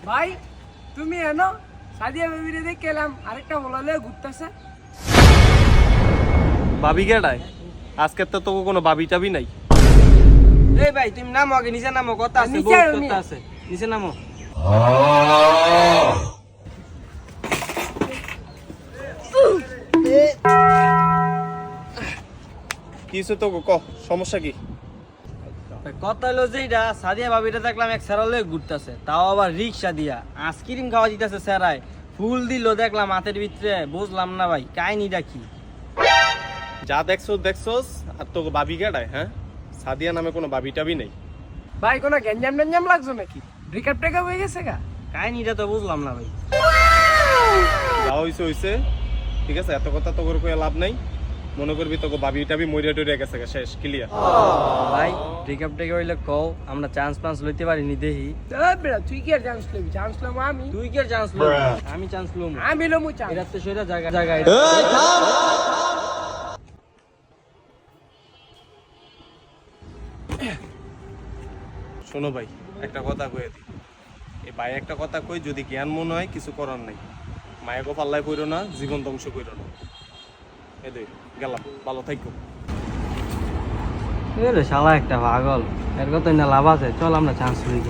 ভাই তুমি এনো সাদিয়া বেবিরে দেখে এলাম, আরেকটা বলালে ঘুরতেছে। ভাবি কেডায়? আজকে তো তোকে কোনো ভাবি টাবি নাই। এই ভাই তুমি নামো, আগে নিচে নামো, কথা আছে, নিচে বহুত আয়, কথা আছে, নিচে নামো। কিছু তো ক, সমস্যা কি? কথা হলো যে এটা সাদিয়া ভাবিটা দেখলাম এক স্যারালে ঘুরতেছে, তাও আবার রিক্সা দিয়া আইসক্রিম খাওয়া দিতেছে স্যারাই, ফুল দিল দেখলাম হাতের ভিতরে, বুঝলাম না ভাই কাহিনীটা কি। যা দেখছোস আর তোকে ভাবি কেডায়? হ্যাঁ, সাদিয়া নামে কোনো ভাবি টাবি নাই। ভাই কোনো গ্যাঞ্জাম ট্যাঞ্জাম লাগছো নাকি? ব্রেকআপ টেকআপ হয়ে গেছে গা? কাহিনীটা তো বুঝলাম না ভাই। যা হইছে, ঠিক আছে, এত কথা তো করে লাভ নাই। মনে করবি তোকে ভাবি টাবি মরিয়া টরিয়া গেছে গা, শেষ, ক্লিয়ার। ভাই ব্রেকআপ টেকে হইলে কও, আমরা চান্স পান্স লইতে পারিনি দেখি। বেড়া তুই কি আর চান্স লবি? চান্স লম আমি। তুই কি চান্স লো? আমি চান্স লম। আমি লমু চান্স। এটা তো সেটা জায়গা জায়গায়। শোনো ভাই, একটা কথা কয়ে দিই। এই ভাই একটা কথা কই, যদি জ্ঞান মনে হয় কিছু করার নাই। মায়াকে পাল্লায় পড়ো না, জীবন ধ্বংস করো না। এই দেখ গেলাম, ভালো থাকো। এরে শালা একটা পাগল, এর কত না লাভ আছে, চল আমরা চান্স লই।